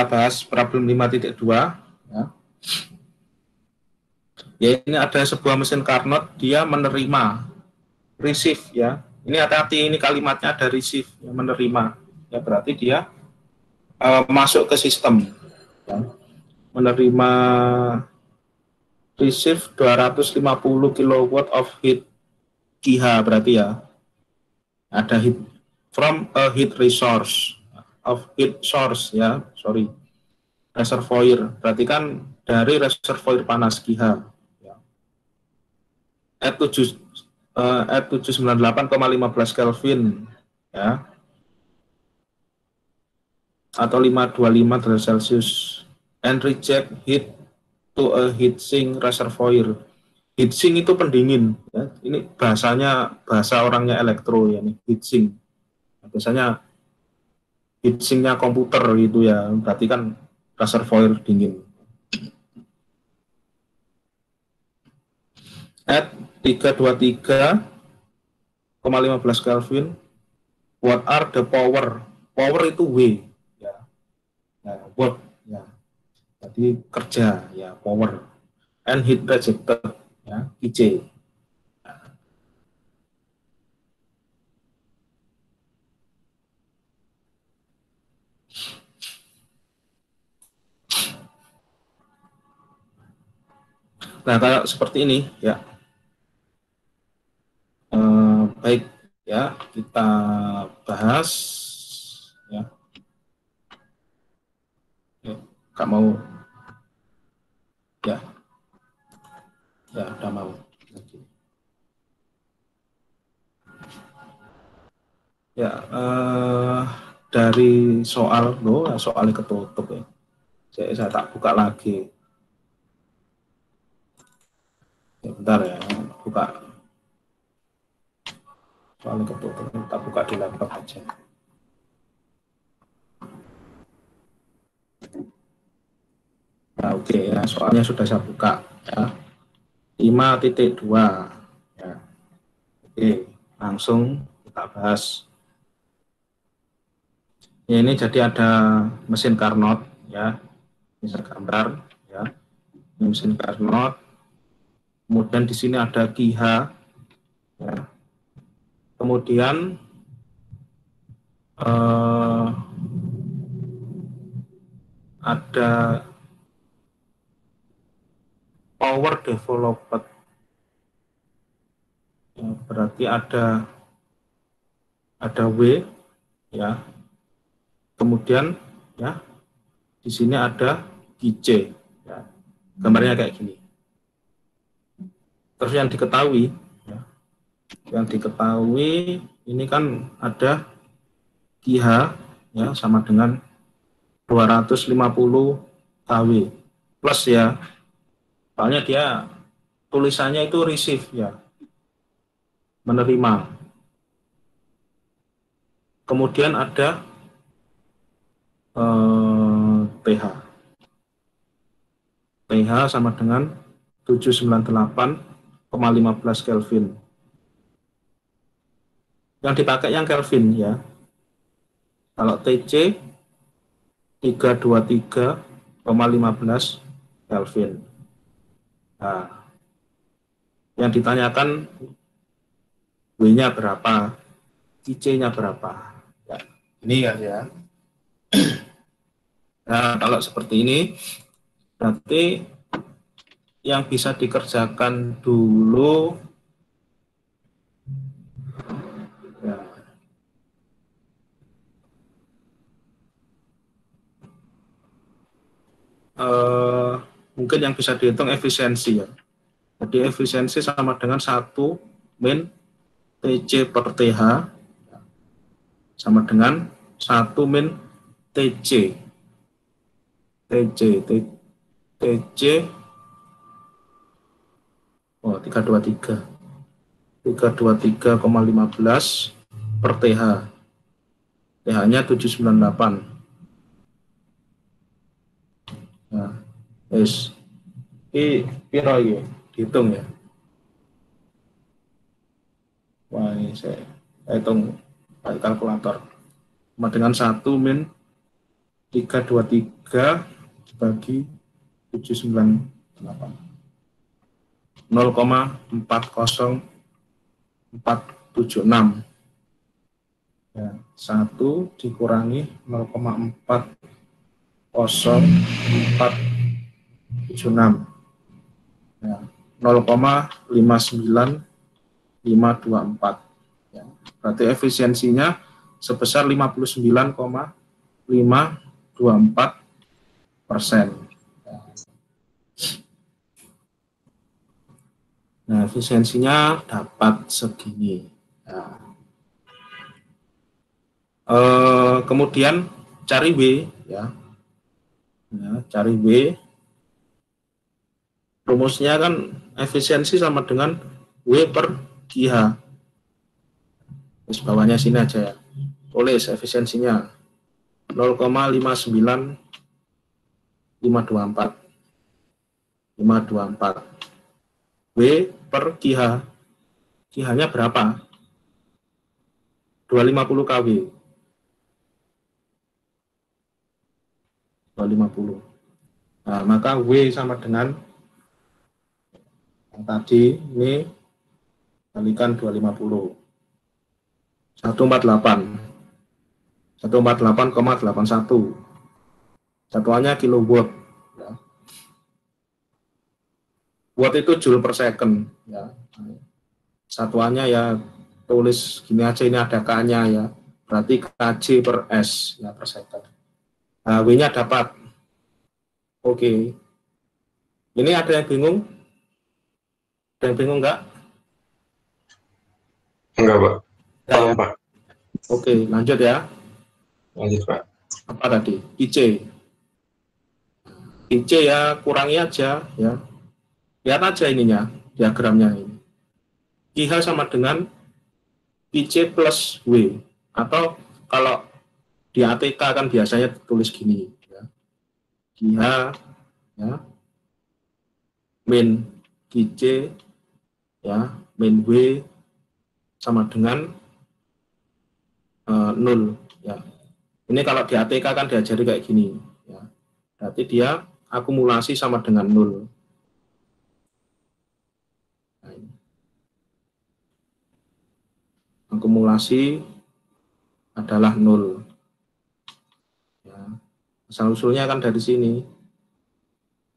bahas problem 5.2 ya. Ya, ini ada sebuah mesin Carnot, dia menerima receive ya. Ini hati-hati, ini kalimatnya ada receive, ya, menerima. Ya, berarti dia masuk ke sistem. Ya. Menerima receive 250 kilowatt of heat KIHA berarti ya. Ada heat from a heat resource of heat source ya, sorry. Reservoir, berarti kan dari reservoir panas KIHA. Ya. At 798,15 Kelvin ya, atau 525 derajat Celcius, and reject heat to a heat sink reservoir. Heat sink itu pendingin ya. Ini bahasanya, bahasa orangnya elektro ya nih, heat sink. Biasanya heat sinknya komputer gitu ya, berarti kan reservoir dingin. At 323,15 Kelvin, what are the power? Power itu W ya. Nah, work ya. Jadi kerja ya, power. And heat rejected ya, IC. Nah, kayak seperti ini ya. Baik ya, kita bahas ya. Gak mau ya, udah mau. Ya, dari soal soalnya ketutup ya. Saya tak buka lagi. Ya, bentar ya, buka. Soalnya ketutup, tak buka di laptop aja. Nah, oke ya, soalnya sudah saya buka ya. 5.2 ya. Oke, langsung kita bahas. Ya, ini jadi ada mesin Carnot ya, bisa gambar ya. Ini mesin Carnot. Kemudian di sini ada KIHA ya. Kemudian ada power developed ya, berarti ada W ya. Kemudian ya, di sini ada GC ya. Gambarnya kayak gini. Terus yang diketahui ya, ini kan ada KIHA ya, sama dengan 250 kW plus ya. Soalnya dia tulisannya itu receive ya, menerima. Kemudian ada TH. TH sama dengan 798,15 Kelvin. Yang dipakai yang Kelvin ya. Kalau TC 323,15 Kelvin. Nah, yang ditanyakan W-nya berapa, IC-nya berapa. Ya, ini kan ya. Nah, kalau seperti ini, berarti yang bisa dikerjakan dulu ya, mungkin yang bisa dihitung efisiensi ya. Jadi efisiensi sama dengan 1 min TC per TH sama dengan 1 min TC. Oh, 323,15 per TH. TH-nya 798. Nah, yes. Ini piro ya? Dihitung ya. Wah, ini saya hitung pakai kalkulator. Sama dengan 1 min 323 dibagi 798. 0,40476. Ya, 1 dikurangi 0,40476. Ya, 0,59524. Ya, berarti efisiensinya sebesar 59,524%. Nah, efisiensinya dapat segini. Nah, kemudian cari W, ya. Nah, cari W. Rumusnya kan efisiensi sama dengan W per QH. Terus bawahnya sini aja ya. Tulis efisiensinya 0,59524. 524. W per QH. QH-nya berapa? 250 kW. 250. Nah, maka W sama dengan yang tadi ini kalikan 250. 148. 148,81. Satuannya kilowatt. Ya. Watt itu joule per second. Ya. Satuannya ya tulis gini aja, ini ada K-nya ya. Berarti kJ per S ya per second. Nah, W-nya dapat. Oke. Ini ada yang bingung? Ada yang bingung nggak? Enggak, Pak. Ya. Pak. Oke, lanjut ya. Lanjut, Pak. Apa tadi? IC. IC ya kurangi aja ya. Lihat aja ininya, diagramnya ini. QH sama dengan IC plus W. Atau kalau di ATK kan biasanya tulis gini ya. QH ya, min QC ya, min W sama dengan 0 ya. Ini kalau di ATK kan diajari kayak gini ya. Berarti dia akumulasi sama dengan 0. Nah, akumulasi adalah 0. Ya. Asal-usulnya kan dari sini.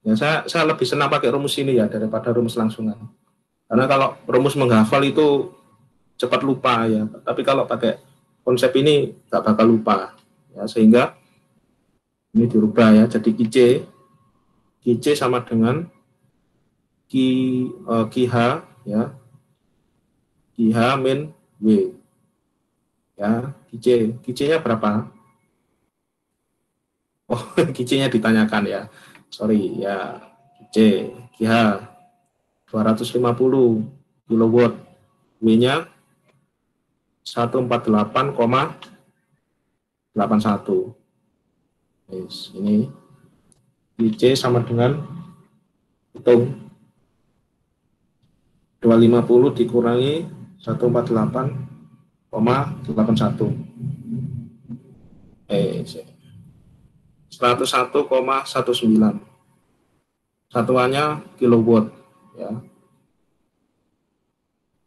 Ya, saya lebih senang pakai rumus ini ya daripada rumus langsungan. Karena kalau rumus menghafal itu cepat lupa ya. Tapi kalau pakai konsep ini nggak bakal lupa. Ya, sehingga ini dirubah ya. Jadi QC sama dengan QH ya. QH min W. Ya, QC-nya berapa? Oh, QC-nya ditanyakan ya. Sorry ya. QH 250 kilowatt. W-nya 148,81. Yes, ini QC sama dengan hitung 250 dikurangi 148,81. 101,19. Satuannya kilowatt ya.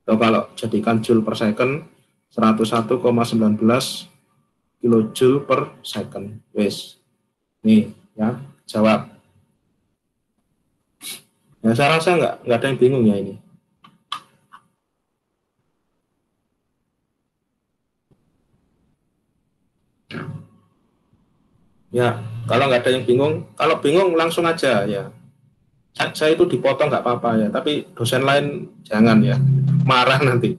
Atau kalau jadikan joule per second 101,19 kilojoule per second. Wes. Nih ya, jawab. Ya, saya rasa nggak ada yang bingung ya ini. Ya, kalau nggak ada yang bingung, kalau bingung langsung aja ya. Saya itu dipotong nggak apa-apa ya, tapi dosen lain jangan ya, marah nanti.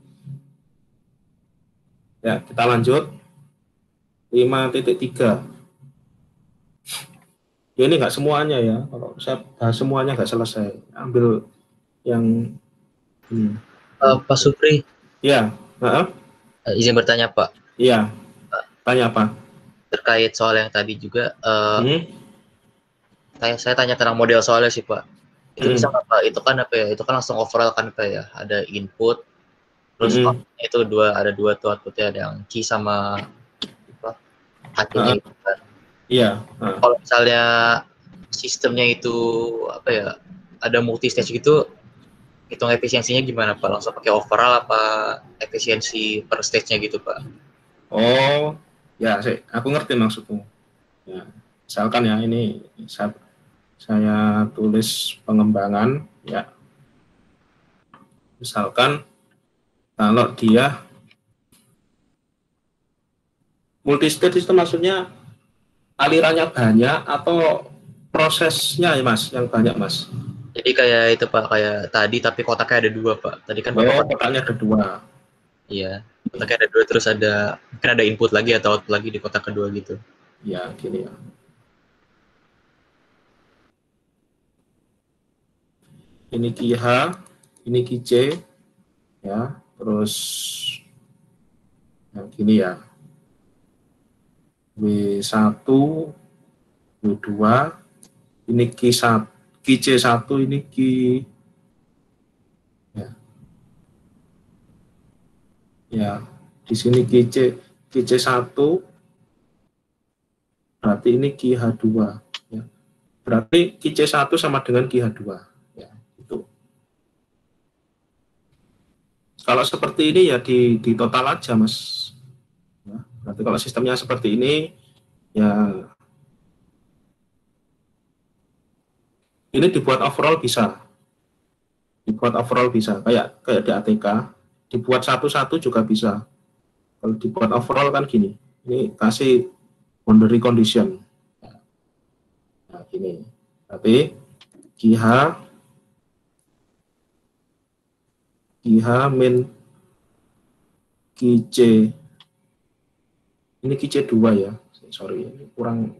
Ya, kita lanjut. 5.3. Ya, ini nggak semuanya ya, kalau saya bahas semuanya nggak selesai. Ambil yang ini. Pak Supri. Ya, izin bertanya Pak. Iya, tanya apa? Terkait soal yang tadi juga, saya tanya tentang model soalnya sih Pak. Itu bisa nggak Pak? Itu kan apa ya? Itu kan langsung overall kan Pak ya? Ada input, terus itu ada dua tuh outputnya, ada yang Q sama apa? HC-nya itu kan. Iya. Kalau misalnya sistemnya itu apa ya, ada multi stage gitu, hitung efisiensinya gimana Pak? Langsung pakai overall apa efisiensi per stage-nya gitu Pak? Oh, ya, aku ngerti maksudmu. Ya, misalkan ya ini saya tulis pengembangan, ya, misalkan kalau dia multistage itu maksudnya alirannya banyak atau prosesnya ya Mas yang banyak Mas? Jadi kayak itu Pak, kayak tadi tapi kotaknya ada dua Pak. Tadi kan Bapak Oh, kotak, kotaknya ada dua. iya. Kotaknya ada dua, terus ada mungkin ada input lagi atau output lagi di kotak kedua gitu. Ya, gini ya. Ini QH, ini QC, ya. Terus yang gini ya. W1, W2, ini Q1, QC1, ini Q, ya, ya. Di sini QC1, berarti ini QH2, ya. Berarti QC1 sama dengan QH2, ya. Itu. Kalau seperti ini ya di total aja, Mas. Ya, berarti kalau sistemnya seperti ini, ya ini dibuat overall bisa. Dibuat overall bisa. Kayak di ATK, dibuat satu-satu juga bisa. Kalau dibuat overall kan gini. Ini kasih boundary condition. Nah, gini. Tapi QH, QH min QC. Ini QC2 ya. Sorry, ini kurang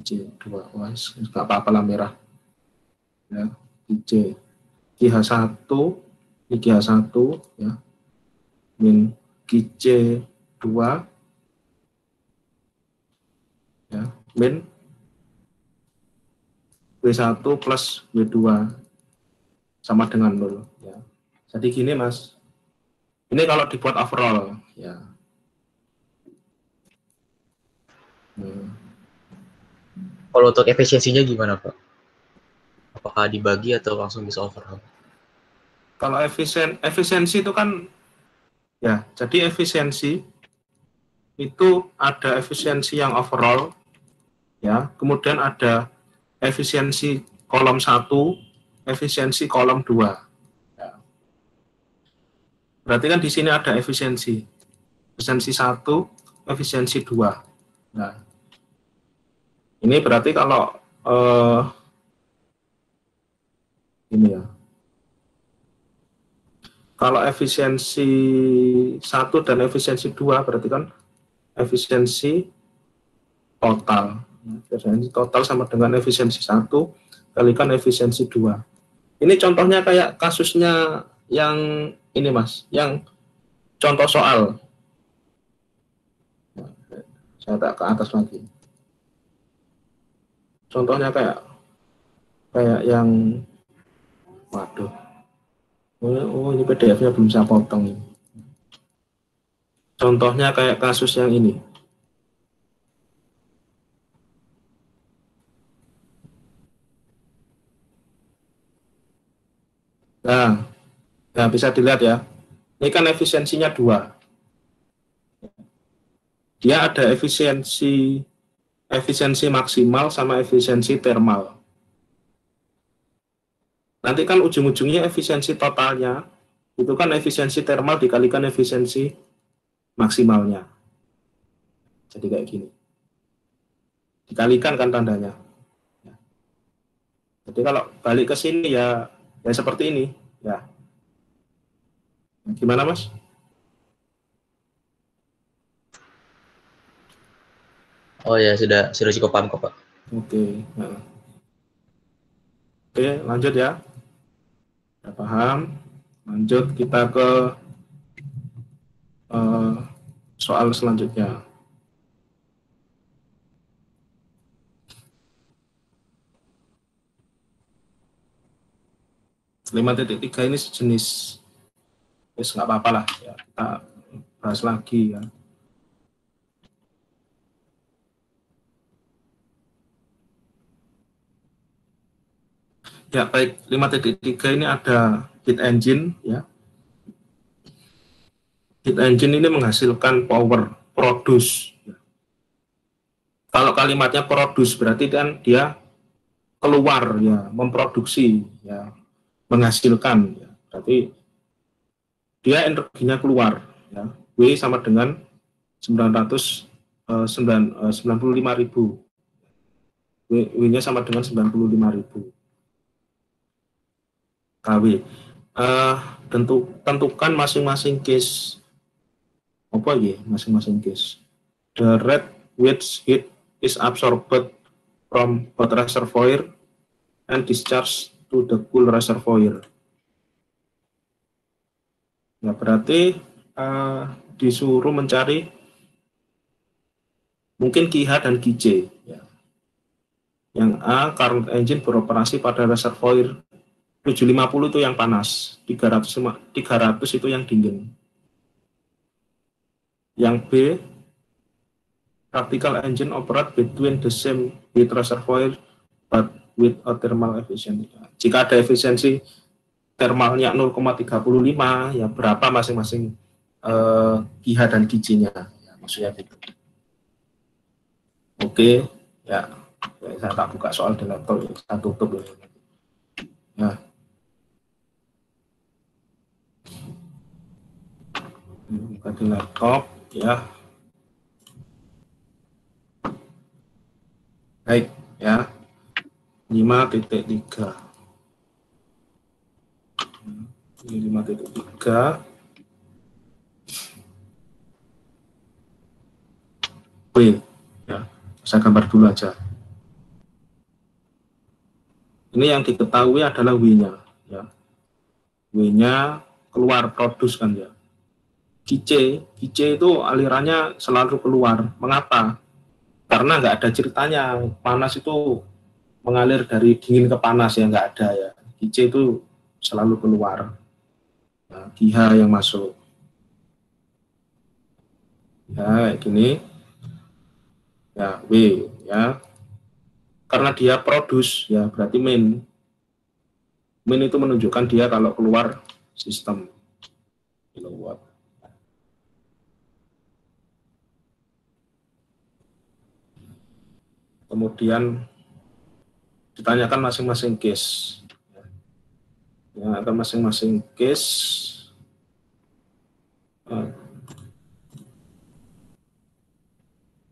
QC2. Wah, nggak apa-apa lah merah. Ya, QC. QH1, ini QH1 ya. Min QC2 ya. Min W1 plus W2 sama dengan 0 ya. Jadi gini Mas, ini kalau dibuat overall ya. Kalau untuk efisiensinya gimana Pak? Apakah dibagi atau langsung bisa overall? Kalau efisiensi itu kan ya, jadi efisiensi itu ada efisiensi yang overall ya, kemudian ada efisiensi kolom 1, efisiensi kolom 2. Ya. Berarti kan di sini ada efisiensi. Efisiensi 1, efisiensi 2. Nah, ini berarti kalau ini ya. Kalau efisiensi 1 dan efisiensi 2 berarti kan efisiensi total. Efisiensi total sama dengan efisiensi 1 kalikan efisiensi 2. Ini contohnya kayak kasusnya yang ini Mas, yang contoh soal. Saya tak ke atas lagi. Contohnya kayak kayak yang waduh. Oh, ini PDF-nya belum saya potong. Contohnya kayak kasus yang ini. Nah, nah bisa dilihat ya. Ini kan efisiensinya 2. Dia ada efisiensi maksimal sama efisiensi termal. Nanti kan ujung-ujungnya efisiensi totalnya itu kan efisiensi termal dikalikan efisiensi maksimalnya. Jadi kayak gini. Dikalikan kan tandanya. Jadi kalau balik ke sini ya seperti ini. Ya. Gimana Mas? Oh ya, sudah cukup paham kok Pak. Oke. Nah. Oke, lanjut ya. Sudah paham. Lanjut kita ke soal selanjutnya. 5.3 ini sejenis, nggak apa-apa lah ya, kita bahas lagi ya. Ya, baik. 5.3 ini ada heat engine, ya. Heat engine ini menghasilkan power, produce. Kalau kalimatnya produce berarti kan dia keluar, ya, memproduksi, ya, menghasilkan, ya. Berarti dia energinya keluar, ya. W sama dengan 95.000. W-nya sama dengan 95.000 kW. Tentukan masing-masing case apa ya, masing-masing case. The rate which heat is absorbed from hot reservoir and discharged to the cool reservoir. Ya, berarti disuruh mencari mungkin QH dan QC. Ya. Yang A, current engine beroperasi pada reservoir 750 itu yang panas, 300 itu yang dingin. Yang B, practical engine operate between the same heat reservoir but with a thermal efficiency. Jika ada efisiensi thermalnya 0,35, ya berapa masing-masing QH dan QC-nya, ya, maksudnya gitu. Oke, ya, saya tak buka soal di laptop, saya tutup ya. Buka di laptop, ya. Baik, ya. 5.3. Ini 5.3. W, ya. Saya gambar dulu aja. Ini yang diketahui adalah W-nya, ya. W-nya keluar produce kan, ya. QC itu alirannya selalu keluar. Mengapa? Karena nggak ada ceritanya panas itu mengalir dari dingin ke panas, ya nggak ada, ya. QC itu selalu keluar. Nah, QH yang masuk. Ya, kayak gini. Ya, W, ya. Karena dia produce, ya berarti min. Min itu menunjukkan dia kalau keluar sistem kilowatt. Kemudian ditanyakan masing-masing case. Ya, akan masing-masing case.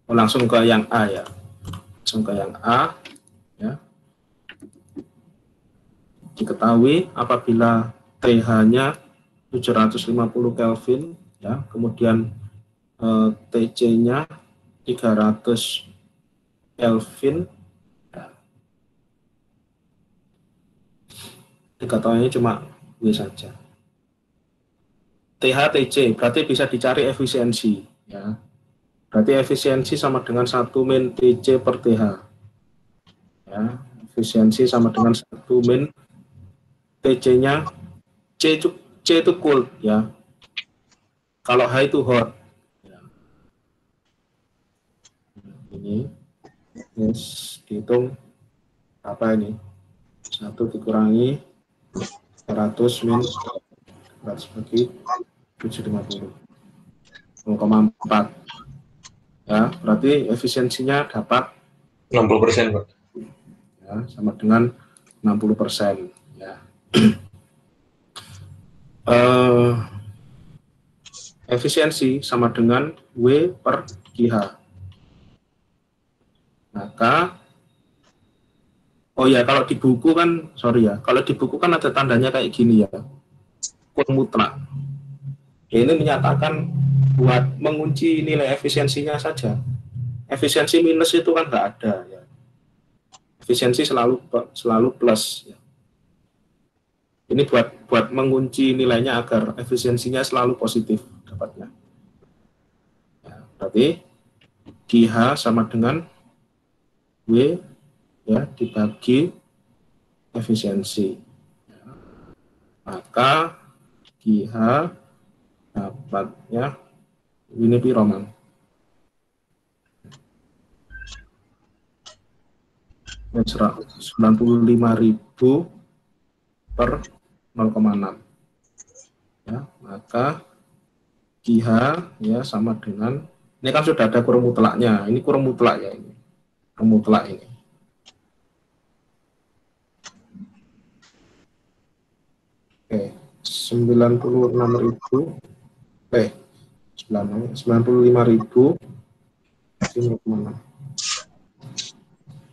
Langsung ke yang A, ya. Langsung ke yang A, ya. Diketahui apabila TH-nya 750 Kelvin, ya, kemudian TC-nya 300 Kelvin, ya. Diketahuinya cuma W saja. TH, TC, berarti bisa dicari efisiensi, ya. Berarti efisiensi sama dengan 1 min TC per TH. Ya, efisiensi sama dengan 1 min TC-nya, C itu cool, ya. Kalau H itu hot. Ya. Ini yes, dihitung apa ini? 1 dikurangi 100 min 100 bagi 750. 0,4. Ya, berarti efisiensinya dapat 60%, Pak. Ya, sama dengan 60%, ya. Efisiensi sama dengan W per QH. Maka, oh ya, kalau di buku kan, sorry ya, kalau di buku kan ada tandanya kayak gini, ya, kun mutlak. Ya, ini menyatakan buat mengunci nilai efisiensinya saja. Efisiensi minus itu kan nggak ada, ya. Efisiensi selalu plus, ya. Ini buat mengunci nilainya agar efisiensinya selalu positif dapatnya. Ya, berarti QH sama dengan W, ya, dibagi efisiensi. Ya. Maka QH dapatnya ini piroman. 95.000 per 0,6. Ya, maka QH ya sama dengan, ini kan sudah ada kurung mutlaknya, ini kurung mutlak ya, ini kurung mutlak ini. Oke, 96.000, 95.000 ini kemana?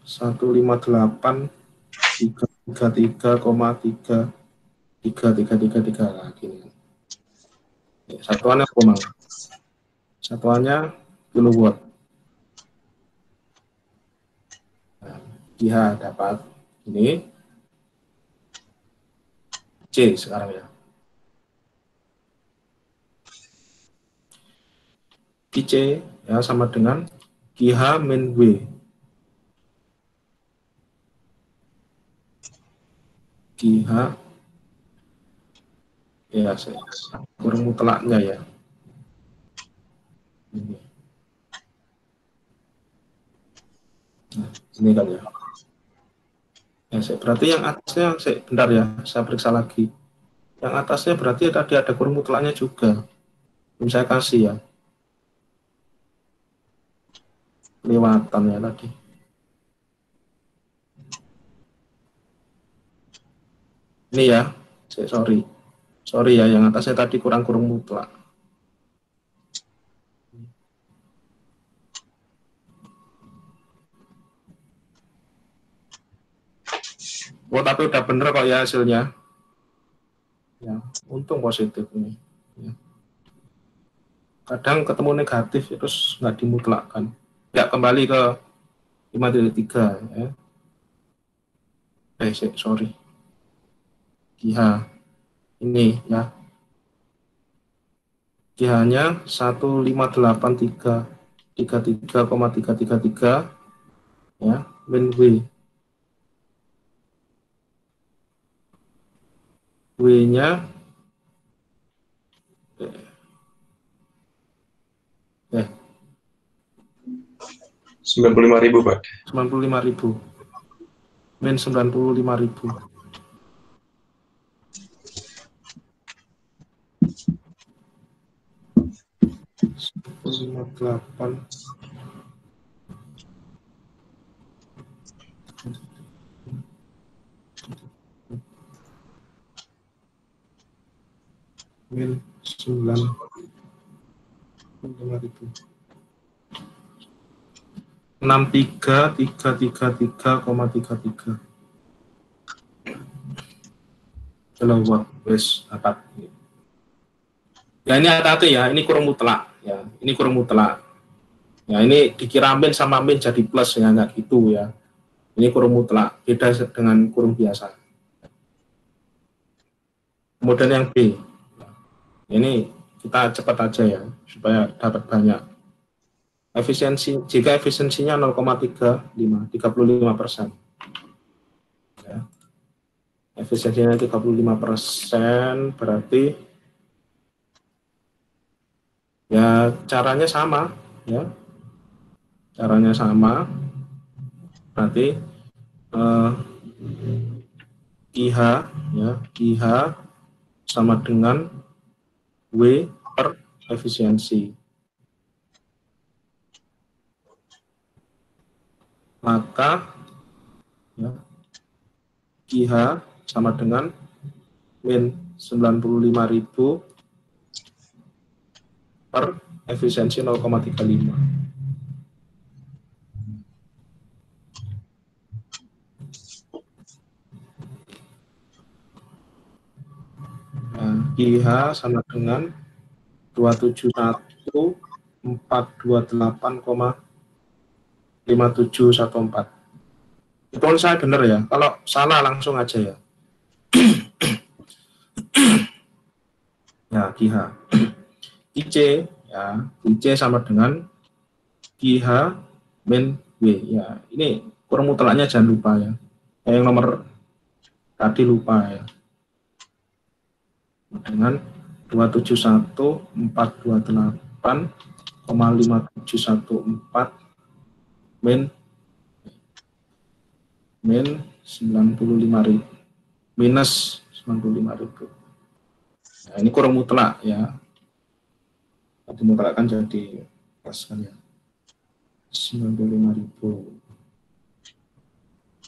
158.333,33333 lagi nih. Satuannya apa, Mang? Satuannya kilowatt. Nah, QH dapat ini C sekarang ya. IC ya sama dengan QH min W. QH ya kurang mutlaknya ya. Ini. Nah, ini kan ya. Berarti yang atasnya, bentar ya, saya periksa lagi. Yang atasnya berarti tadi ada kurung mutlaknya juga. Belum saya kasih ya. Kelewatan ya tadi. Ini ya, sorry ya, yang atasnya tadi kurang mutlak. Oh, tapi udah bener kok ya hasilnya. Ya, untung positif ini. Ya. Kadang ketemu negatif terus nggak dimutlakkan. Ya, kembali ke 5.3 ya. Sorry. QH ini ya. QH-nya 158.333,333 ya, min W. W-nya 95.000, Pak. 95.000. Min 95.000. Min 95.000. 63.333,33 kilowatt wes dapat. Ya ini hati-hati ya, ini kurang mutlak ya, ini kurang mutlak. Ya ini dikira min sama min jadi plus ya, nggak gitu ya. Ini kurang mutlak, beda dengan kurang biasa. Kemudian yang B, ini kita cepat aja ya, supaya dapat banyak. Jika efisiensinya 0,35, 35%. Ya. Efisiensinya 35%, berarti ya caranya sama ya. Caranya sama. Berarti QH ya, QH sama dengan W per efisiensi. Maka ya, QH sama dengan min 95.000 per efisiensi 0,35. Nah, QH sama dengan 271.428,5714. Itu saya benar ya. Kalau salah langsung aja ya. Ya, QH. IC ya, IC sama dengan QH min W ya. Ini kurang mutlaknya jangan lupa ya. Yang nomor tadi lupa ya. Dengan 271.428,5714 min 95.000 minus 95.000. Nah, ini kurang mutlak ya. Tadi mutlak kan jadi pas kan ya. 95.000.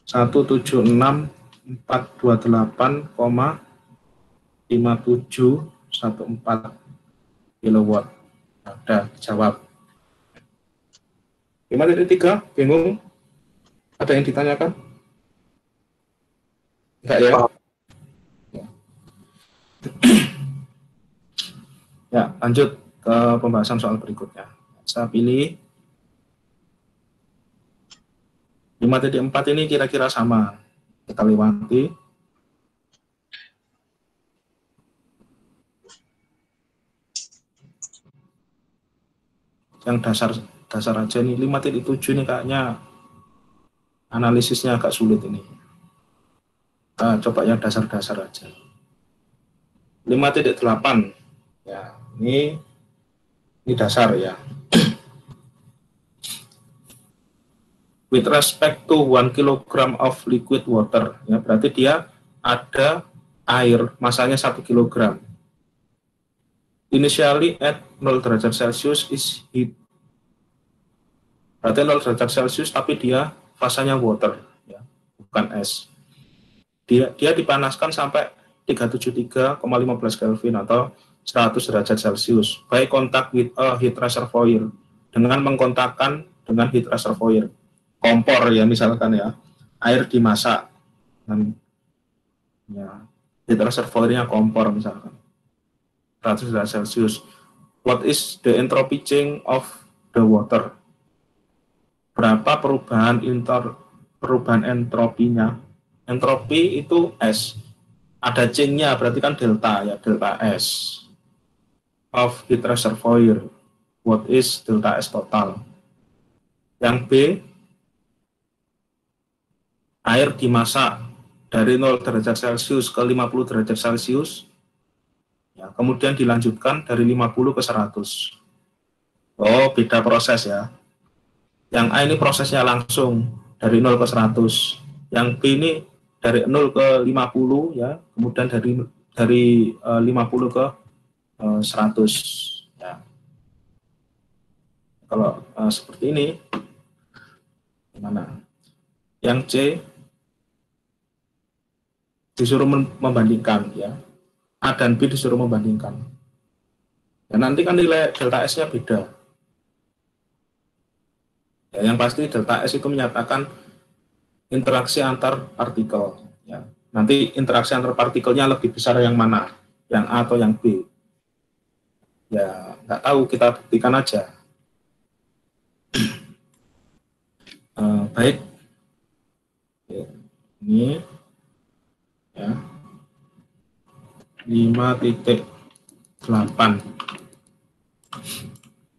176.428,5714 kilowatt. Nah, udah jawab. 5.3 bingung? Ada yang ditanyakan? Enggak ya? Ya, lanjut ke pembahasan soal berikutnya. Saya pilih 5.4 ini kira-kira sama. Kita lewati. Yang dasar aja nih. 5.7 ini kayaknya analisisnya agak sulit ini. Kita coba yang dasar-dasar aja. 5.8 ya, ini dasar ya. With respect to 1 kilogram of liquid water, ya berarti dia ada air masanya 1 kilogram. Initially at 0 derajat Celcius is heat. Berarti 0 derajat Celcius tapi dia fasanya water, ya, bukan es. Dia dipanaskan sampai 373,15 Kelvin atau 100 derajat Celcius by contact with a heat reservoir, dengan mengkontakkan dengan heat reservoir, kompor ya misalkan ya, air dimasak dan ya, heat reservoir-nya kompor misalkan 100 derajat Celcius. What is the entropy change of the water? Berapa perubahan entropinya? Entropi itu S. Ada change-nya, berarti kan delta ya, delta S. Of heat reservoir. What is delta S total? Yang B, air dimasak dari 0 derajat Celcius ke 50 derajat Celcius. Ya, kemudian dilanjutkan dari 50 ke 100. Oh, beda proses ya. Yang A ini prosesnya langsung dari 0 ke 100. Yang B ini dari 0 ke 50 ya, kemudian dari 50 ke 100 ya. Kalau seperti ini gimana? Yang C disuruh membandingkan ya. A dan B disuruh membandingkan. Ya, nanti kan nilai delta S-nya beda. Ya, yang pasti delta S itu menyatakan interaksi antar partikel. Ya. Nanti interaksi antar partikelnya lebih besar yang mana? Yang A atau yang B? Ya, nggak tahu, kita buktikan aja. Baik. Ini ya. 5.8.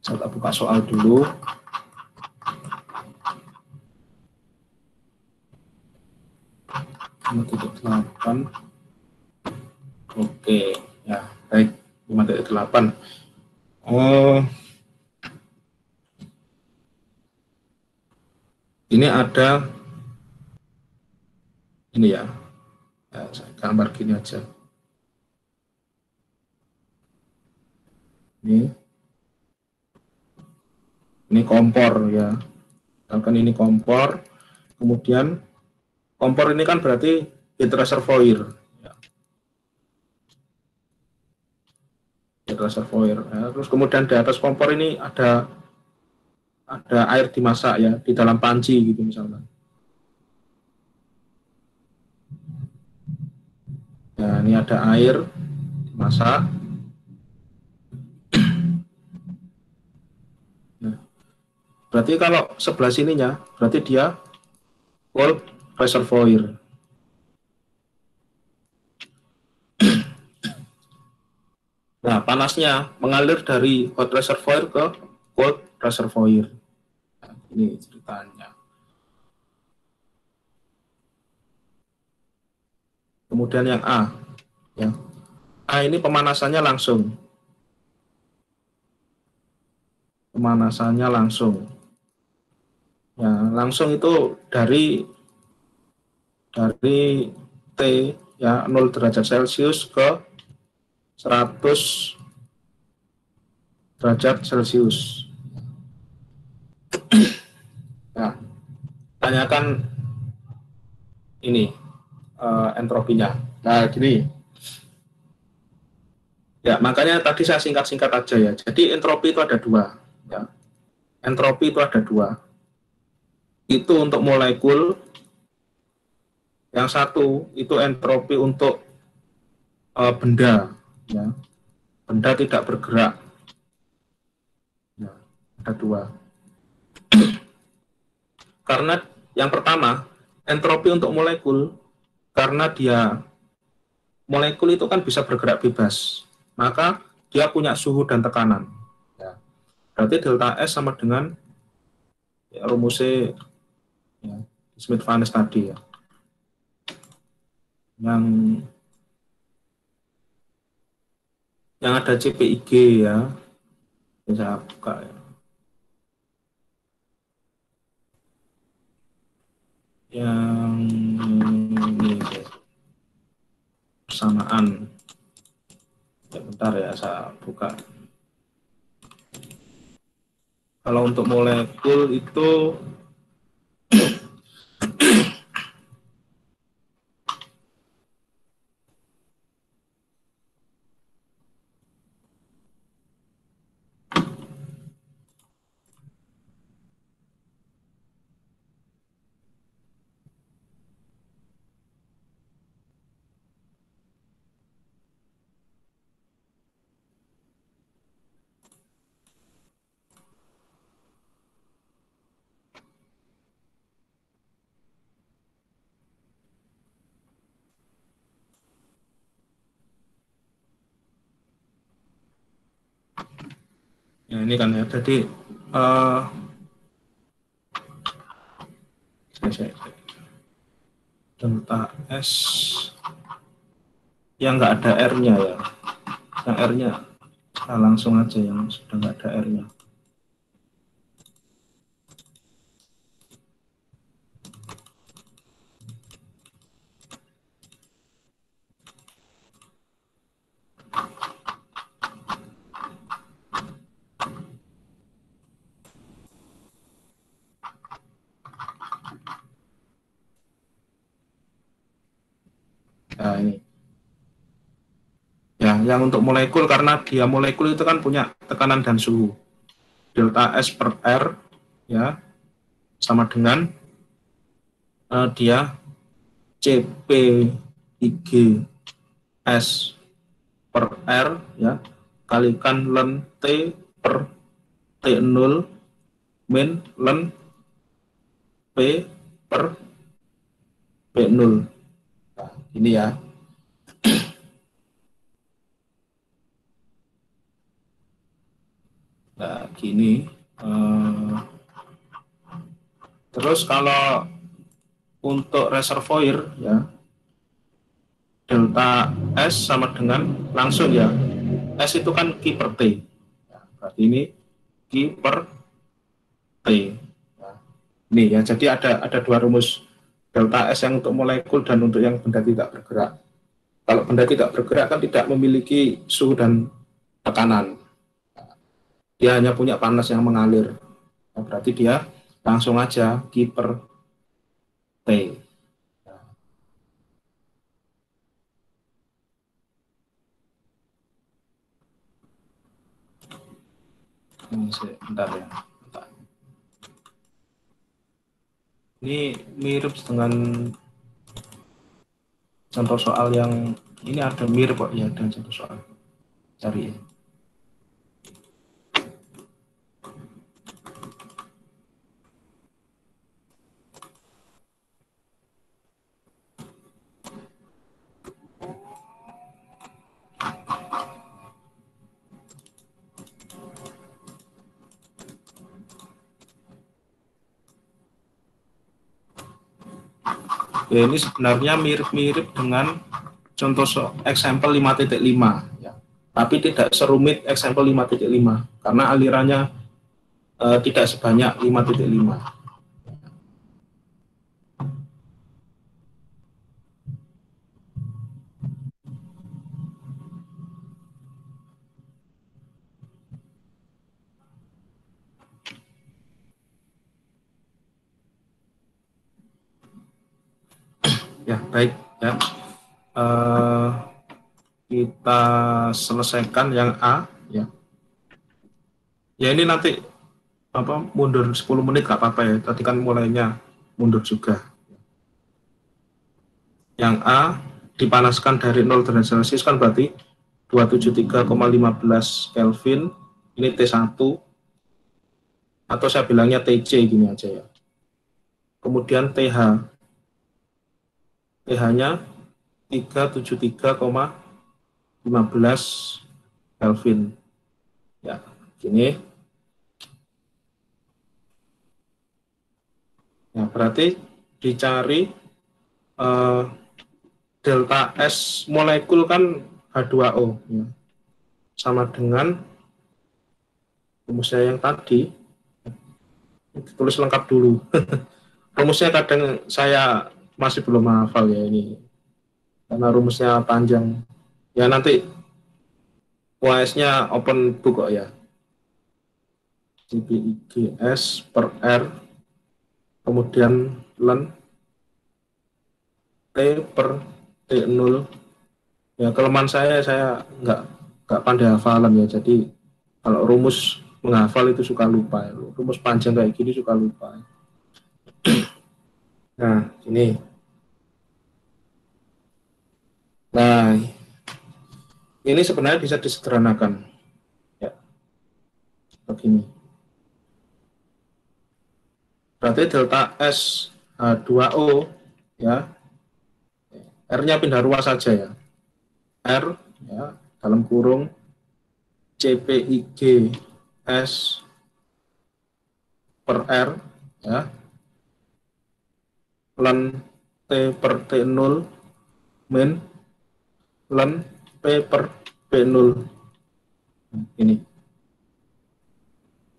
Saya buka soal dulu. Oke, ya baik. 5.8. Ini ada ini ya. Saya gambar gini aja. Ini kompor ya. Misalkan ini kompor. Kemudian kompor ini kan berarti heat reservoir. Ya. Heat reservoir. Ya. Terus kemudian di atas kompor ini ada air dimasak ya di dalam panci gitu misalnya. Ya, ini ada air dimasak. Nah, berarti kalau sebelah sininya berarti dia cold reservoir. Nah, panasnya mengalir dari hot reservoir ke cold reservoir. Nah, ini ceritanya. Kemudian yang A, ya. A ini pemanasannya langsung. Pemanasannya langsung. Ya, langsung itu dari T ya 0 derajat Celcius ke 100 derajat Celcius. Nah, tanyakan ini entropinya. Nah, gini. Ya, makanya tadi saya singkat-singkat aja ya. Jadi entropi itu ada dua. Ya. Entropi itu ada dua. Itu untuk molekul. Yang satu itu entropi untuk benda. Ya. Benda tidak bergerak. Ya, ada dua. Karena yang pertama, entropi untuk molekul, karena molekul itu kan bisa bergerak bebas, maka dia punya suhu dan tekanan. Ya. Berarti delta S sama dengan ya, rumusnya ya, Smith-Vannes tadi ya. Yang ada CPIG ya, bisa buka ya. Yang ini persamaan. Ya, bentar ya, saya buka. Kalau untuk molekul itu ya ini kan ya. Jadi delta S yang nggak ada R-nya ya. Yang R-nya kita langsung aja yang sudah nggak ada R-nya. Nah ini. Ya, yang untuk molekul karena dia molekul itu kan punya tekanan dan suhu. Delta S per R ya sama dengan dia CP3 S per R ya kalikan ln T per T0 min ln P per P0. Nah, ini ya. Nah, gini. Terus kalau untuk reservoir ya delta S sama dengan langsung ya S itu kan Q per T ya, berarti ini Q per T ya. Ini ya, jadi ada dua rumus delta S yang untuk molekul dan untuk yang benda tidak bergerak. Kalau benda tidak bergerak kan tidak memiliki suhu dan tekanan, dia hanya punya panas yang mengalir ya, berarti dia langsung aja Q per T. Bentar ya. Bentar. Ini mirip dengan contoh soal yang ini ada mirip kok ya dengan contoh soal. Cari ya. Ya, ini sebenarnya mirip-mirip dengan contoh example 5.5 ya. Tapi tidak serumit example 5.5 karena alirannya tidak sebanyak 5.5. Ya, baik ya. Kita selesaikan yang A ya. Ya ini nanti mundur 10 menit nggak apa-apa ya. Tadi kan mulainya mundur juga. Yang A dipanaskan dari 0 derajat Celcius kan berarti 273,15 Kelvin. Ini T1 atau saya bilangnya TC gini aja ya. Kemudian TH. TH-nya 373,15 Kelvin. Ya, gini. Ya, berarti dicari delta S molekul kan H2O ya. Sama dengan rumusnya yang tadi. Tulis lengkap dulu. Rumusnya kadang saya masih belum hafal ya ini. Karena rumusnya panjang. Ya nanti UAS-nya open book kok ya. CPIGS per R kemudian ln T per T0. Ya kelemahan saya nggak pandai hafalan ya. Jadi kalau rumus menghafal itu suka lupa. Rumus panjang kayak gini suka lupa. Nah, ini. Nah, ini sebenarnya bisa disederhanakan. Ya, begini. Berarti delta S H2O ya. R-nya pindah ruas saja ya. R ya, dalam kurung CPIG S per R ya. Ln T per T0 min ln P per P0. Ini.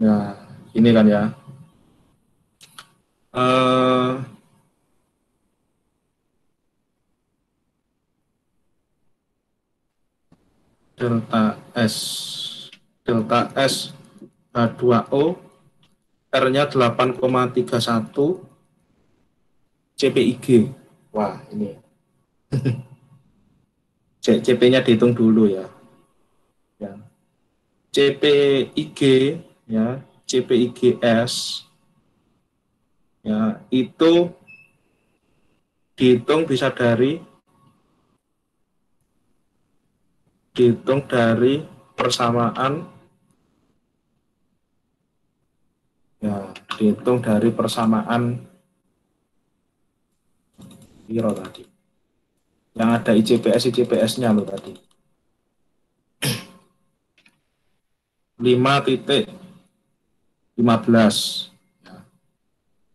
Nah, ini kan ya. Delta S H2O R-nya 8,31 CPIG. Wah, ini. CP-nya dihitung dulu ya. Ya. CPIG ya, CPIGS ya, itu dihitung dari persamaan ya, dihitung dari persamaan Piro tadi. Yang ada ICPS-nya loh tadi. 5,15.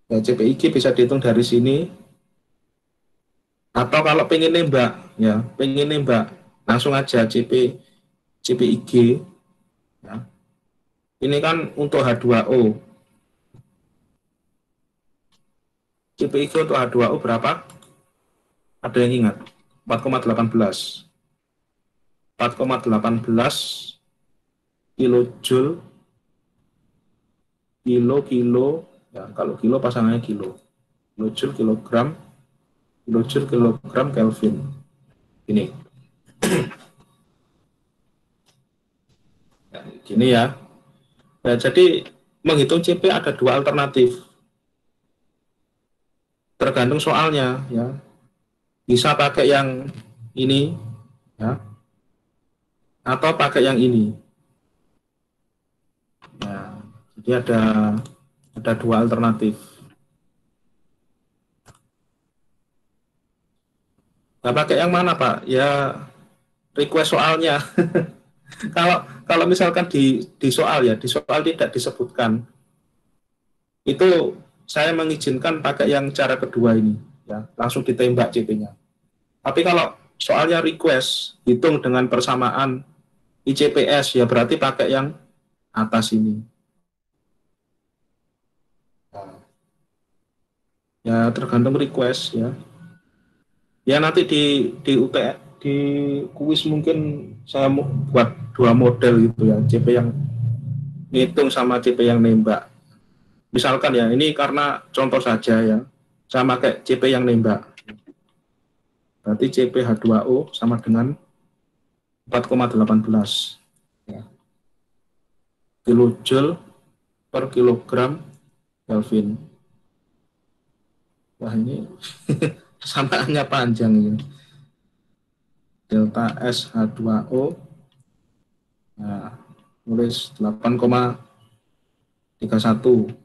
Ya, CPIG bisa dihitung dari sini. Atau kalau pengen nembak, langsung aja CPIG. Ya. Ini kan untuk H2O. CPIG untuk H2O berapa? Ada yang ingat? 4,18. 4,18 kilojoule kilo ya, kalau kilo pasangannya kilojoule kilogram Kelvin. Ini ya, gini ya. Nah, jadi menghitung CP ada dua alternatif, tergantung soalnya ya. Bisa pakai yang ini ya, atau pakai yang ini ya. Jadi ada dua alternatif. Nah, pakai yang mana Pak? Ya request soalnya. kalau misalkan di soal tidak disebutkan, itu saya mengizinkan pakai yang cara kedua ini ya, langsung ditembak CP-nya. Tapi kalau soalnya request hitung dengan persamaan ICPS ya berarti pakai yang atas ini. Ya tergantung request ya. Ya nanti di UTS di kuis mungkin saya mau buat dua model gitu ya, CP yang ngitung sama CP yang nembak. Misalkan ya ini karena contoh saja ya, saya pakai CP yang nembak. Berarti CpH2O sama dengan 4,18 ya, kilojoule per kilogram Kelvin. Wah ini samaannya panjang ini. Delta S H2O, nah, nulis 8,31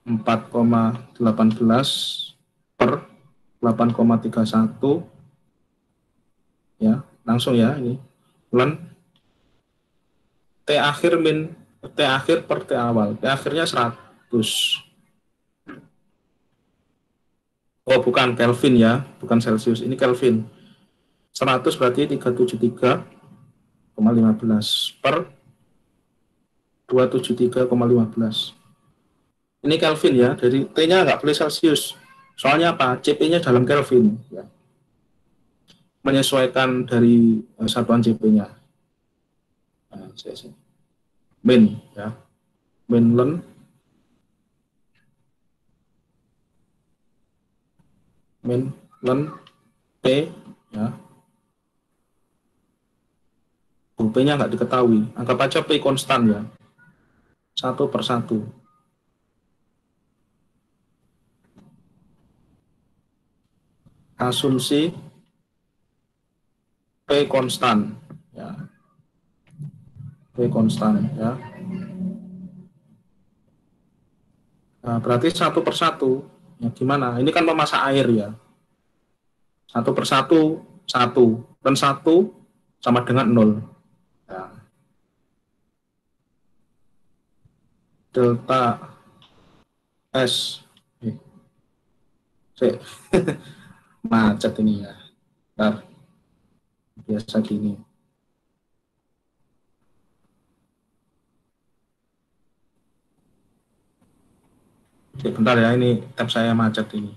4,18 per 8,31 ya, langsung ya ini bulan T akhir min T akhir per T awal. T akhirnya 100. Oh, bukan Kelvin ya, bukan Celsius. Ini Kelvin. 100 berarti 373,15 per 273,15. Ini Kelvin ya, dari T-nya nggak boleh Celsius. Soalnya apa? CP-nya dalam Kelvin. Ya. Menyesuaikan dari satuan CP-nya. Nah, min ya, min len P ya. P-nya nggak diketahui. Anggap aja P konstan ya. 1/1. Asumsi P konstan ya. P konstan ya. Nah, berarti 1/1 ya, gimana? Ini kan memasak air ya. 1/1 1 dan 1 sama dengan 0 ya. Delta S macet ini ya. Bentar. Biasa gini. Oke, bentar ya, ini tab saya macet ini.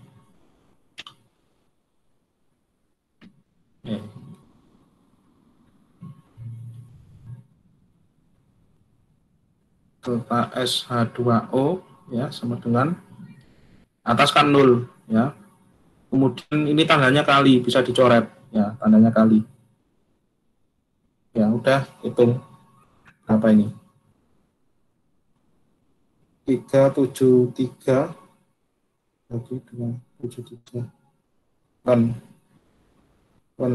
Delta SH2O ya sama dengan atas kan 0 ya. Kemudian ini tandanya kali, bisa dicoret ya, tandanya kali. Ya udah, hitung apa ini? 373 bagi 273 kan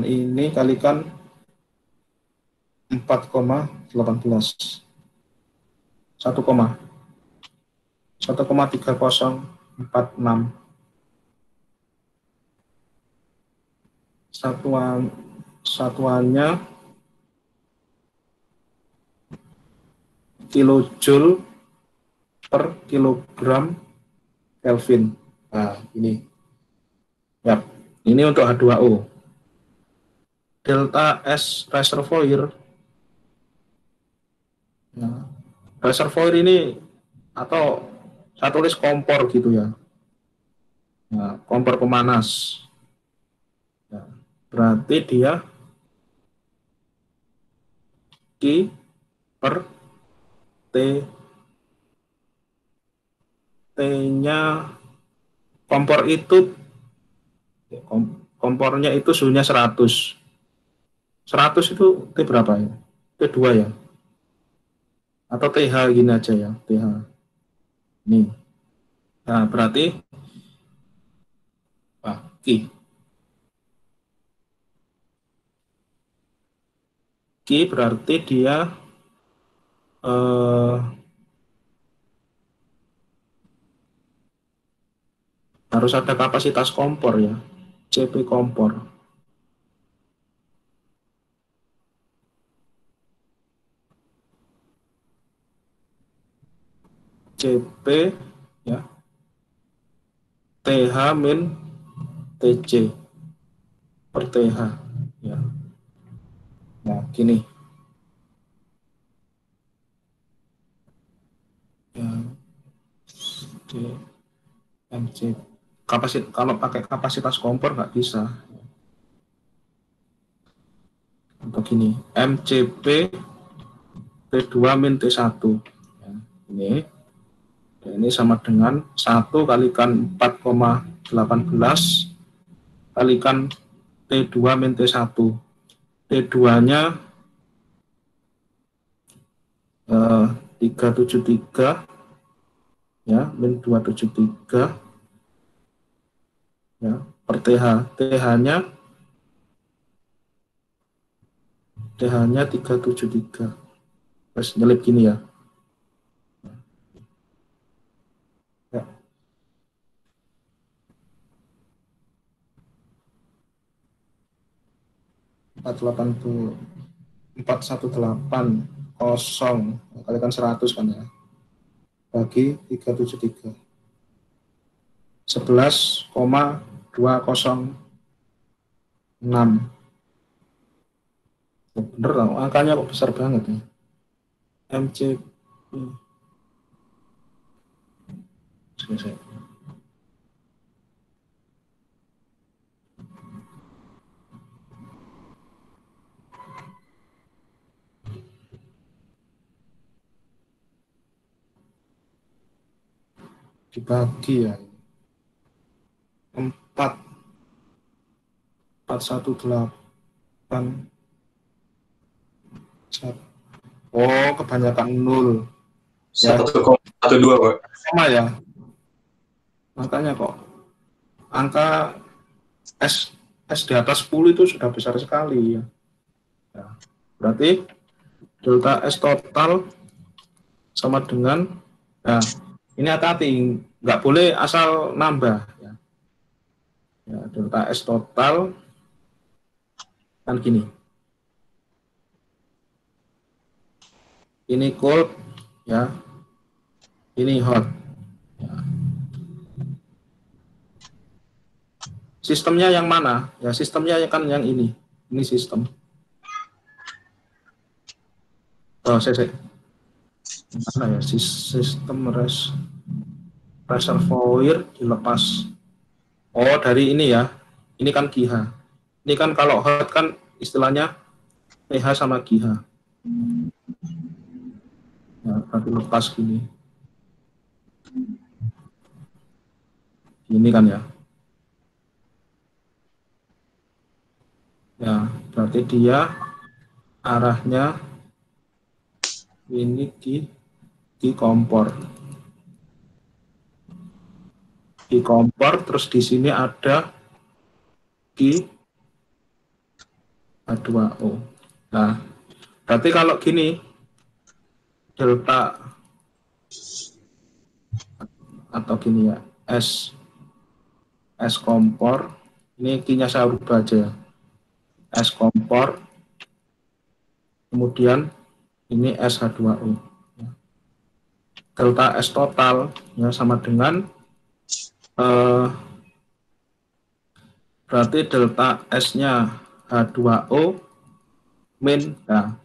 ini kalikan 4,18 1,3046 satuannya kilojoule per kilogram Kelvin. Nah, ini. Ya, ini untuk H2O. Delta S reservoir. Ya. Reservoir ini atau saya tulis kompor gitu ya. Ya, kompor pemanas. Ya, berarti dia Q per T. T-nya kompor itu kompornya itu suhunya 100. 100 itu T berapa ya? T2 ya? Atau TH gini aja ya, TH. Nih. Nah, berarti Q. Q berarti dia harus ada kapasitas kompor ya, CP kompor. CP ya, TH min TC per TH ya. Nah, gini. Ya, MC kalau pakai kapasitas kompor nggak bisa. Untuk gini, MCP T2 min T1 ya, ini sama dengan 1 kalikan 4,18 kalikan T2 min T1. T2-nya 373 ya, min 273 ya, per TH. TH-nya 373. Terus nyelip gini ya. Ya. 418 kosong kalikan 100 kan ya, bagi 373 11,206. Bener loh, angkanya kok besar banget ya. MCP dibagi ya 418. Oh, kebanyakan nol ya. 1,12 Pak. Sama ya, makanya kok angka S di atas 10 itu sudah besar sekali ya. Berarti delta S total sama dengan, nah ini hati-hati, nggak boleh asal nambah ya. Delta S total kan gini, ini cold ya, ini hot ya. Sistemnya yang mana ya? Sistemnya kan yang ini sistem. Saya mana ya, sistem reservoir dilepas. Oh, dari ini ya, ini kan GH. Ini kan kalau hot kan istilahnya pH sama GH ya, berarti lepas gini kan ya. Ya, berarti dia arahnya ini di kompor. Di kompor, terus di sini ada di H2O. Nah, berarti kalau gini, delta atau gini ya, S kompor, ini Q-nya saya rubah aja. S kompor, kemudian ini SH2O. Delta S total ya sama dengan berarti delta S-nya H2O min ya,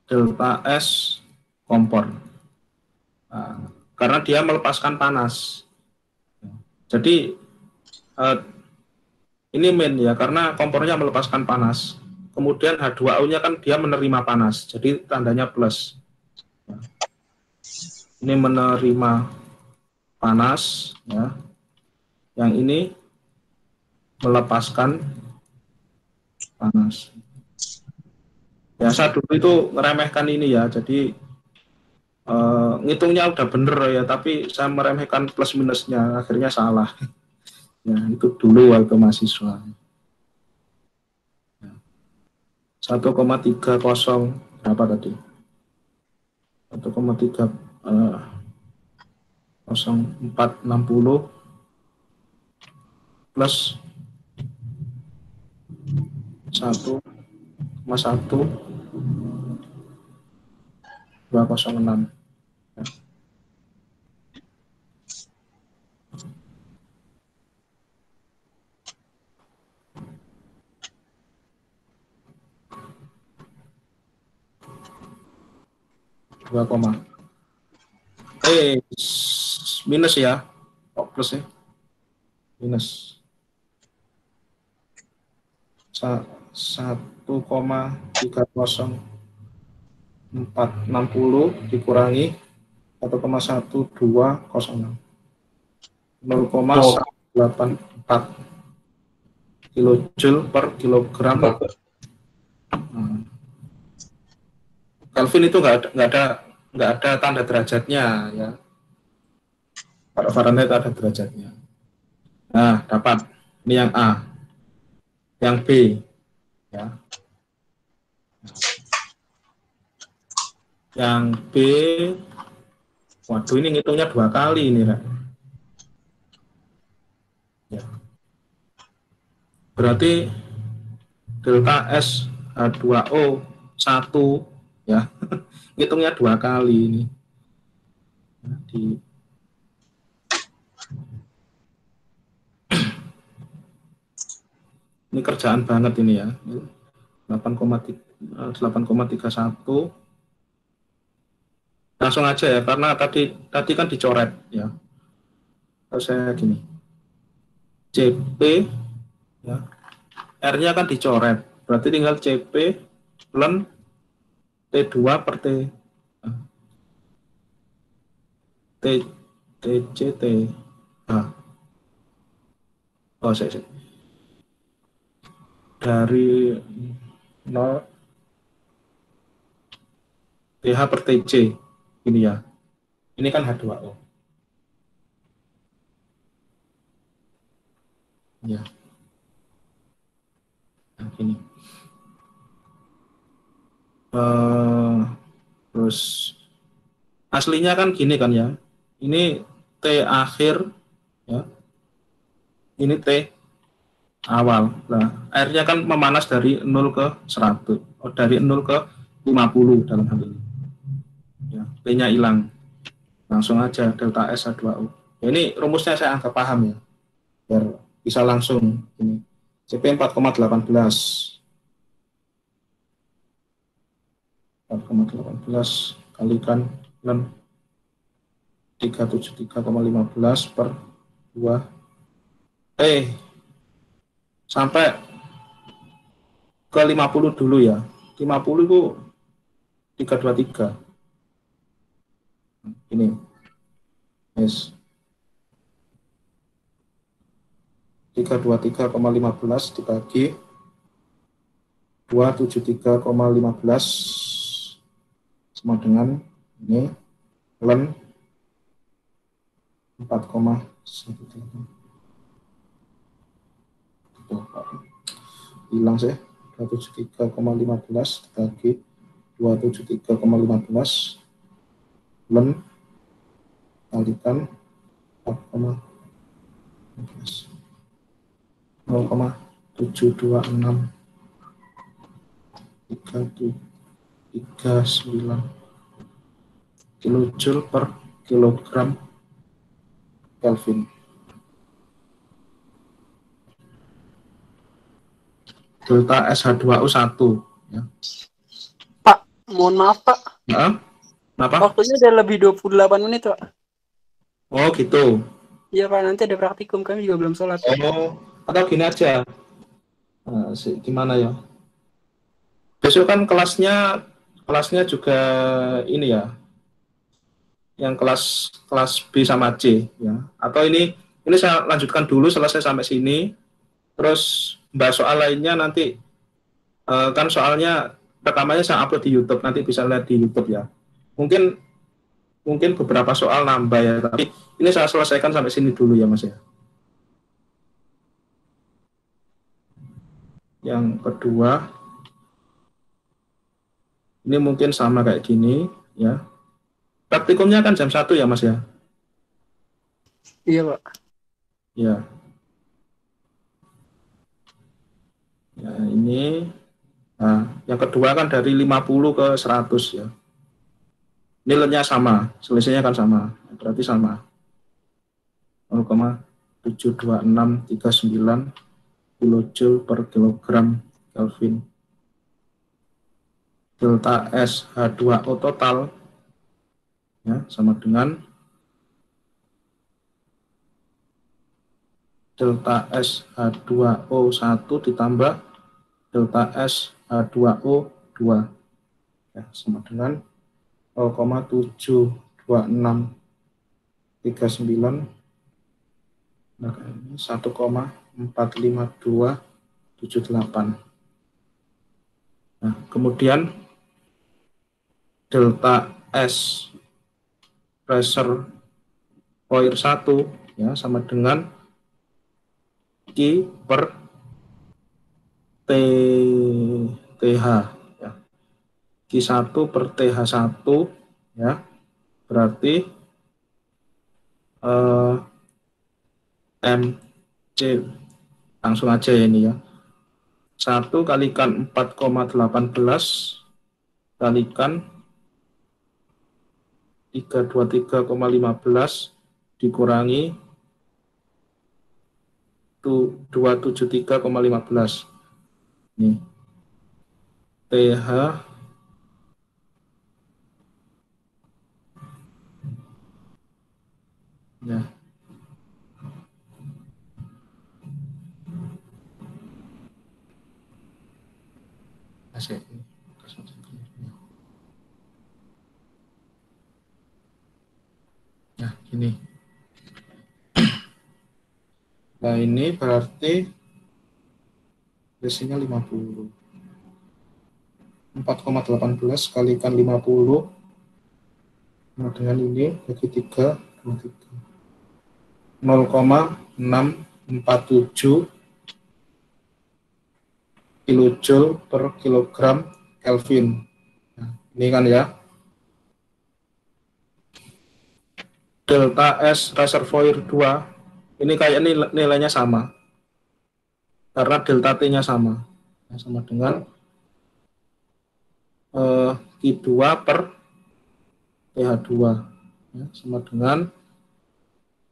delta S kompor. Nah, karena dia melepaskan panas. Jadi ini min ya, karena kompornya melepaskan panas. Kemudian H2O-nya kan dia menerima panas, jadi tandanya plus. Ini menerima panas ya. Yang ini melepaskan panas. Ya, saya dulu itu ngeremehkan ini ya, jadi ngitungnya udah bener ya, tapi saya meremehkan plus minusnya, akhirnya salah. Ya, itu dulu waktu mahasiswa. 1,30 berapa tadi? 1,3460 plus 1,1206. Minus ya, plus ya, minus 1,30460 dikurangi 1,1206 0,184 kilojoule per kilogram. Kelvin itu nggak ada tanda derajatnya ya. Kalau Fahrenheit ada derajatnya. Nah, dapat. Ini yang A. Yang B ya. Yang B, waduh ini ngitungnya 2 kali ini, Rek. Ya. Berarti delta S H2O 1 ya. Ngitungnya 2 kali ini. Ini kerjaan banget ini ya. 8,31. Langsung aja ya, karena tadi kan dicoret ya. Terus saya gini. CP ya. R-nya kan dicoret. Berarti tinggal CP ln T2 per TCT. Oh, saya dari 0 TH per TC ini ya. Ini kan H2O. Ya. Nah, ini. Terus aslinya kan gini kan ya. Ini T akhir ya. Ini T awal. Nah, airnya kan memanas dari 0 ke 100. Oh, dari 0 ke 50 dalam hal ini. Ya, T-nya hilang. Langsung aja delta S H2O. Ya, ini rumusnya saya anggap paham ya. Biar bisa langsung ini. CP 4,18. 4,18 kalikan ln 373,15 per 2. Sampai ke 50 dulu ya. 50 itu 323. Ini. Yes. 323,15 dibagi 273,15 sama dengan ini ln 4,13. Hilang saya. 273,15 dibagi 273,15 ln kalikan 0,726 39 kilojoule per kilogram Kelvin. Delta SH2O 1 ya. Pak, mohon maaf Pak. Nah, kenapa? Waktunya udah lebih 28 menit Pak. Oh gitu. Iya Pak, nanti ada praktikum, kami juga belum sholat. Oh, atau gini aja. Gimana ya? Besok kan kelasnya juga ini ya. Yang kelas B sama C ya. Atau ini saya lanjutkan dulu selesai sampai sini. Terus bahas soal lainnya nanti kan soalnya rekamannya saya upload di YouTube, nanti bisa lihat di YouTube ya. Mungkin beberapa soal nambah ya, tapi ini saya selesaikan sampai sini dulu ya Mas ya. Yang kedua, ini mungkin sama kayak gini ya. Praktikumnya kan jam 1 ya Mas ya? Iya Pak. Ya. Ya ini, nah yang kedua kan dari 50 ke 100 ya. Nilainya sama, selisihnya kan sama, berarti sama. 0,72639 kilojoule per kilogram Kelvin. Delta S H2O total ya sama dengan delta S H2O 1 ditambah delta S H2O 2 ya, sama dengan 0,726 2639, nah ini 1,45278. Nah, kemudian delta S reservoir 1 ya sama dengan Q per TH ya. Q1 per TH1 ya. Berarti MC langsung aja ya ini ya. 1 kalikan 4,18 kalikan 323,15 dikurangi 273,15. Nih. TH ya. Asik. Nah, ini. Nah, ini berarti basinya 50. 4,18 kalikan 50. Nah, dengan ini bagi 3, 0,647 kilojoule per kilogram Kelvin. Nah, ini kan ya. Delta S reservoir 2, ini kayak nilainya sama. Karena delta T-nya sama. Nah, sama dengan Q2 per TH2. Ya, sama dengan,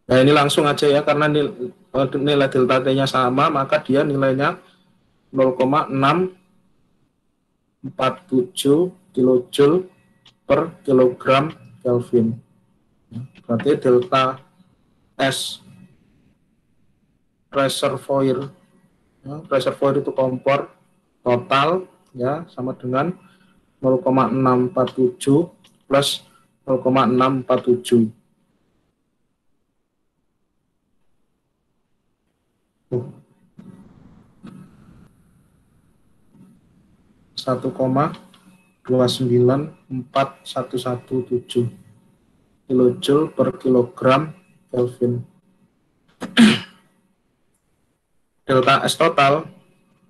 nah ini langsung aja ya, karena nilai delta T-nya sama, maka dia nilainya 0,647 kilojoule per kilogram Kelvin. Berarti delta S reservoir, ya, reservoir itu kompor total ya sama dengan 0,647 plus 0,647. 1,294117 kilojoule per kilogram Kelvin. Delta S total,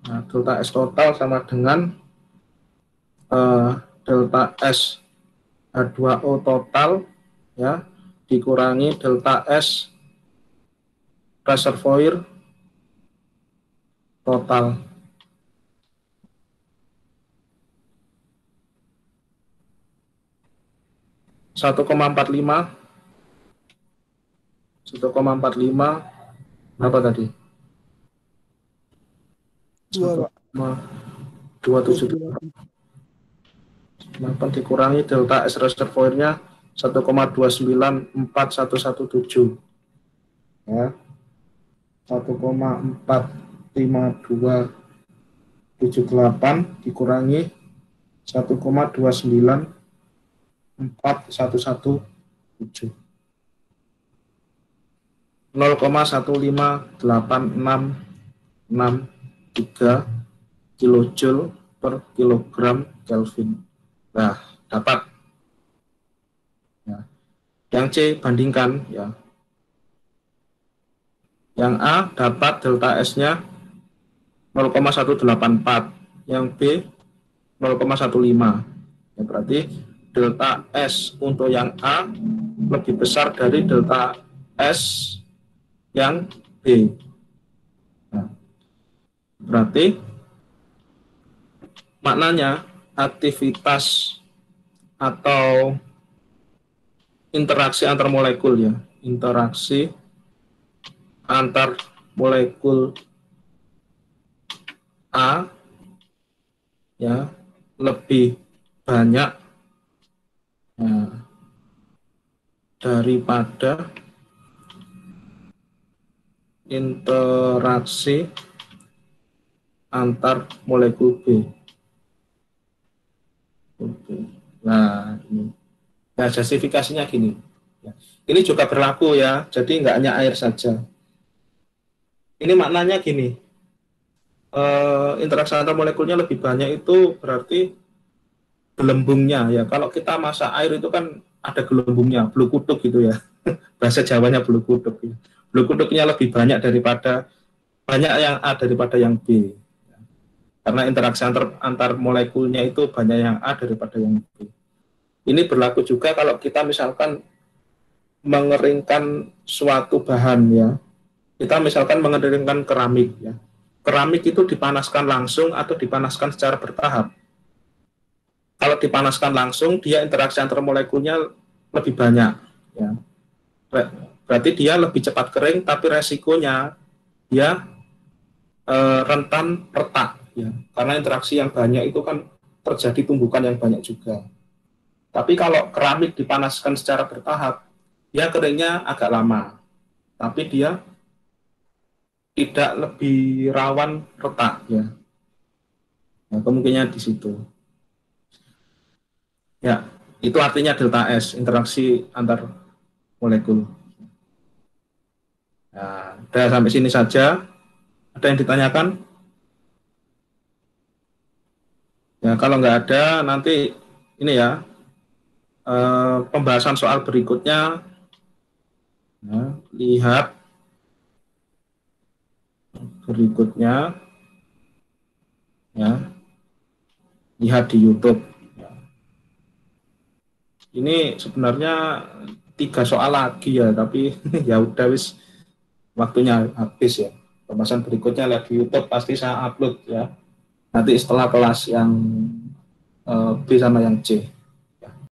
nah, delta S total sama dengan delta S H2O total ya dikurangi delta S reservoir total. Satu koma empat lima berapa tadi? 2,278 dikurangi delta S reservoirnya 1,294117 ya 1,45278 dikurangi 1,29417 0,15863 kilojoule per kilogram Kelvin. Nah, dapat. Ya. Yang C bandingkan ya. Yang A dapat delta S-nya 0,184, yang B 0,15. Ya, berarti delta S untuk yang A lebih besar dari delta S yang B. Nah, berarti maknanya aktivitas atau interaksi antar molekul ya, interaksi antar molekul A ya lebih banyak ya, daripada interaksi antar molekul B. Oke. Nah, ini Nah, justifikasinya gini. Ya. Ini juga berlaku ya, jadi nggak hanya air saja. Ini maknanya gini, interaksi antar molekulnya lebih banyak itu berarti gelembungnya ya. Kalau kita masak air itu kan ada gelembungnya, blue kutub gitu ya. Bahasa Jawanya blue kutub. Ya. Blue kutubnya lebih banyak yang A daripada yang B. Karena interaksi antar molekulnya itu banyak yang A daripada yang B. Ini berlaku juga kalau kita misalkan mengeringkan suatu bahan ya. Kita misalkan mengeringkan keramik ya. Keramik itu dipanaskan langsung atau dipanaskan secara bertahap. Kalau dipanaskan langsung, dia interaksi antar molekulnya lebih banyak. Ya. Berarti dia lebih cepat kering, tapi resikonya dia rentan retak. Ya. Karena interaksi yang banyak itu kan terjadi tumbukan yang banyak juga. Tapi kalau keramik dipanaskan secara bertahap, dia keringnya agak lama. Tapi dia tidak lebih rawan retak. Ya. Nah, kemungkinannya di situ. Ya, itu artinya delta S, interaksi antar molekul. Nah, udah sampai sini saja. Ada yang ditanyakan? Ya, kalau nggak ada, nanti ini ya, pembahasan soal berikutnya. Ya, lihat berikutnya, ya, lihat di YouTube. Ini sebenarnya 3 soal lagi ya, tapi ya udah wis waktunya habis ya. Pembahasan berikutnya lihat di YouTube, pasti saya upload ya. Nanti setelah kelas yang B sama yang C.